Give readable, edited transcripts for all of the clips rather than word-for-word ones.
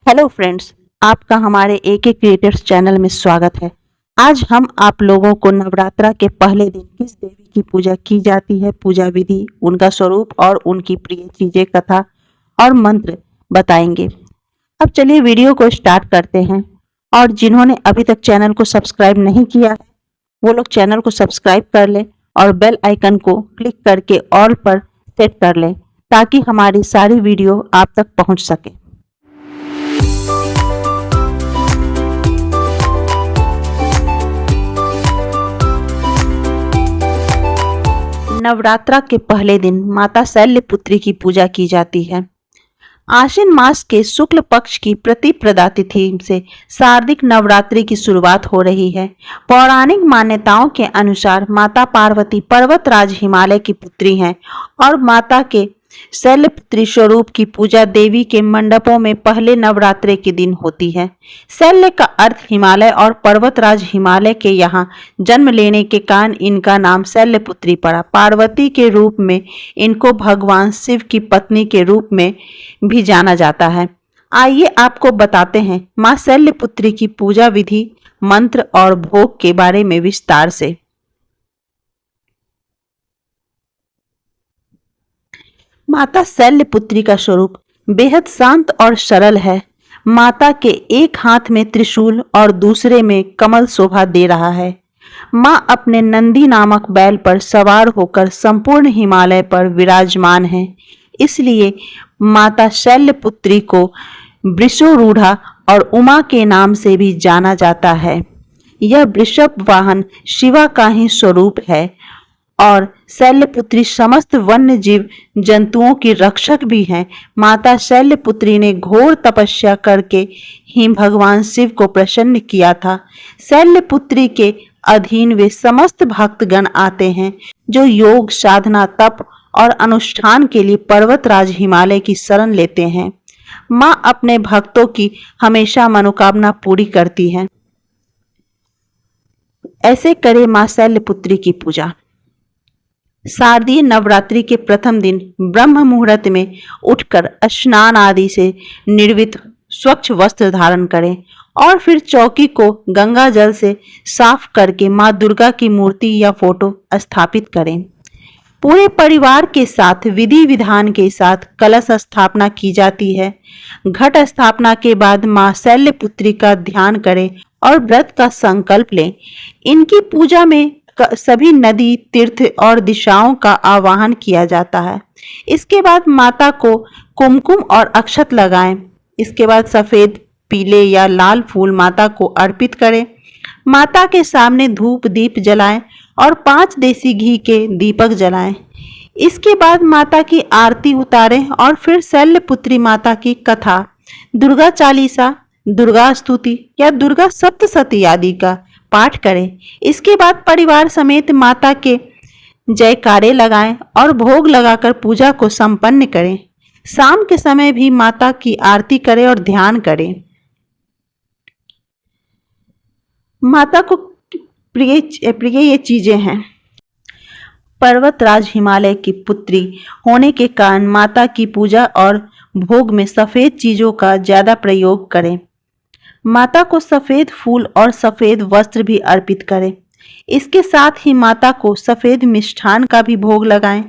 Hello friends, आपका हमारे एके creators channel में स्वागत है। आज हम आप लोगों को नवरात्रा के पहले दिन किस देवी की पूजा की जाती है, पूजा विधि, उनका स्वरूप और उनकी प्रिय चीजें, कथा और मंत्र बताएंगे। अब चलिए वीडियो को स्टार्ट करते हैं। और जिन्होंने अभी तक चैनल को सब्सक्राइब नहीं किया है वो लोग चैनल को सब्सक्राइब कर लें और बेल आइकन को क्लिक करके ऑल पर सेट कर लें ताकि हमारी सारी वीडियो आप तक पहुंच सके। नवरात्रा के पहले दिन माता शैलपुत्री की पूजा की जाती है। आश्विन मास के शुक्ल पक्ष की प्रतिपदा तिथि से शारदीय नवरात्रि की शुरुआत हो रही है। पौराणिक मान्यताओं के अनुसार माता पार्वती पर्वतराज हिमालय की पुत्री हैं और माता के शैलपुत्री स्वरूप की पूजा देवी के मंडपों में पहले नवरात्रे के दिन होती है। शैल्य का अर्थ हिमालय और पर्वतराज हिमालय के यहाँ जन्म लेने के कारण इनका नाम शैलपुत्री पड़ा। पार्वती के रूप में इनको भगवान शिव की पत्नी के रूप में भी जाना जाता है। आइए आपको बताते हैं मां शैलपुत्री की पूजा विधि, मंत्र और भोग के बारे में विस्तार से। माता शैलपुत्री का स्वरूप बेहद शांत और सरल है। माता के एक हाथ में त्रिशूल और दूसरे में कमल शोभा दे रहा है। मां अपने नंदी नामक बैल पर सवार होकर संपूर्ण हिमालय पर विराजमान है। इसलिए माता शैलपुत्री को वृषोरूढ़ा और उमा के नाम से भी जाना जाता है। यह वृषभ वाहन शिवा का ही स्वरूप है और शैलपुत्री समस्त वन्य जीव जंतुओं की रक्षक भी हैं। माता शैलपुत्री ने घोर तपस्या करके ही भगवान शिव को प्रसन्न किया था। शैलपुत्री के अधीन वे समस्त भक्तगण आते हैं जो योग, साधना, तप और अनुष्ठान के लिए पर्वतराज हिमालय की शरण लेते हैं। मां अपने भक्तों की हमेशा मनोकामना पूरी करती हैं। ऐसे करे मां शैलपुत्री की पूजा। शारदीय नवरात्रि के प्रथम दिन ब्रह्म मुहूर्त में उठकर स्नान आदि से निर्वित स्वच्छ वस्त्र धारण करें और फिर चौकी को गंगा जल से साफ करके मां दुर्गा की मूर्ति या फोटो स्थापित करें। पूरे परिवार के साथ विधि विधान के साथ कलश स्थापना की जाती है। घट स्थापना के बाद मां शैलपुत्री का ध्यान करें और व्रत का संकल्प लें। इनकी पूजा में सभी नदी, तीर्थ और दिशाओं का आवाहन किया जाता है। इसके बाद माता को कुमकुम और अक्षत लगाएं। इसके बाद सफेद, पीले या लाल फूल माता को अर्पित करें। माता के सामने धूप दीप जलाएं और 5 देसी घी के दीपक जलाएं। इसके बाद माता की आरती उतारें और फिर शैलपुत्री माता की कथा, दुर्गा चालीसा, दुर्गा स्तुति या दुर्गा सप्तशती आदि का पाठ करें। इसके बाद परिवार समेत माता के जयकारे लगाएं और भोग लगाकर पूजा को संपन्न करें। शाम के समय भी माता की आरती करें और ध्यान करें। माता को प्रिय ये चीजें हैं। पर्वतराज हिमालय की पुत्री होने के कारण माता की पूजा और भोग में सफेद चीजों का ज्यादा प्रयोग करें। माता को सफेद फूल और सफेद वस्त्र भी अर्पित करें। इसके साथ ही माता को सफेद मिष्ठान का भी भोग लगाएं।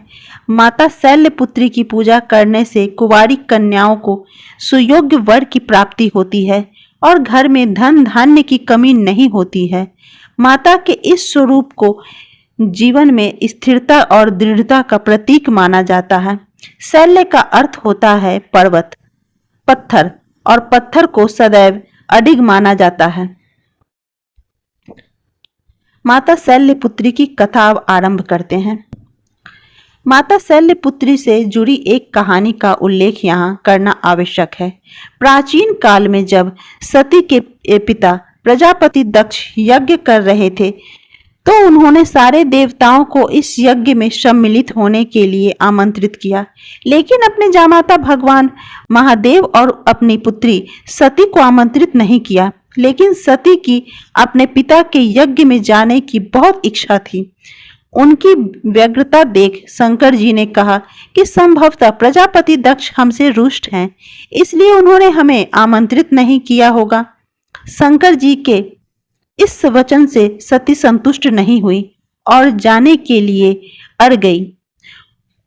माता शैलपुत्री की पूजा करने से कुंवारी कन्याओं को सुयोग्य वर की प्राप्ति होती है और घर में धन धान्य की कमी नहीं होती है। माता के इस स्वरूप को जीवन में स्थिरता और दृढ़ता का प्रतीक माना जाता है। शैल्य का अर्थ होता है पर्वत, पत्थर, और पत्थर को सदैव अडिग माना जाता है। माता शैलपुत्री की कथा अब आरंभ करते हैं। माता शैलपुत्री से जुड़ी एक कहानी का उल्लेख यहाँ करना आवश्यक है। प्राचीन काल में जब सती के पिता प्रजापति दक्ष यज्ञ कर रहे थे तो उन्होंने सारे देवताओं को इस यज्ञ में सम्मिलित होने के लिए आमंत्रित किया, लेकिन अपने जामाता भगवान महादेव और अपनी पुत्री सती को आमंत्रित नहीं किया। लेकिन सती की अपने पिता के यज्ञ में जाने की बहुत इच्छा थी। उनकी व्यग्रता देख शंकर जी ने कहा कि संभवतः प्रजापति दक्ष हमसे रुष्ट हैं, इसलिए उन्होंने हमें आमंत्रित नहीं किया होगा। शंकर जी के इस वचन से सती संतुष्ट नहीं हुई और जाने के लिए अड़ गई।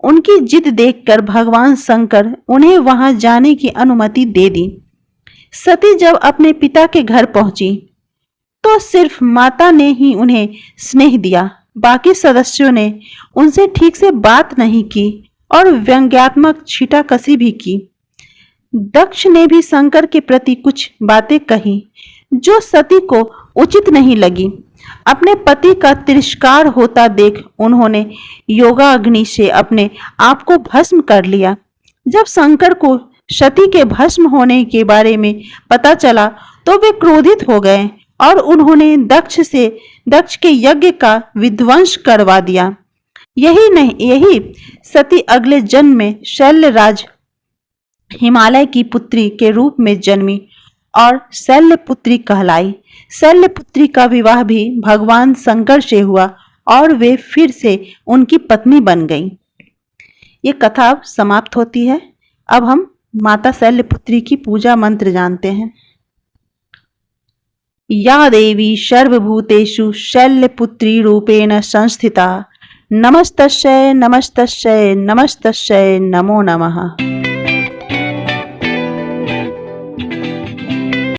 उनकी जिद देखकर भगवान शंकर उन्हें वहां जाने की अनुमति दे दी। सती जब अपने पिता के घर पहुंची तो सिर्फ माता ने ही उन्हें स्नेह दिया। बाकी सदस्यों ने उनसे ठीक से बात नहीं की और व्यंग्यात्मक छीटाकशी भी की। दक्ष ने भी शंकर के प्रति कुछ बातें कही जो सती को उचित नहीं लगी। अपने पति का तिरस्कार होता देख उन्होंने योगाग्नि से अपने आप को भस्म कर लिया। जब शंकर को सती के भस्म होने के बारे में पता चला तो वे क्रोधित हो गए और उन्होंने दक्ष के यज्ञ का विध्वंस करवा दिया। यही सती अगले जन्म में शैलराज हिमालय की पुत्री के रूप में जन्मी और शैलपुत्री कहलाई। शैलपुत्री का विवाह भी भगवान शंकर से हुआ और वे फिर से उनकी पत्नी बन गईं। ये कथा समाप्त होती है। अब हम माता शैलपुत्री की पूजा मंत्र जानते हैं। या देवी सर्वभूतेषु शैलपुत्री रूपेण संस्थिता नमस्तस्यै नमस्तस्यै नमस्तस्यै नमो नमः।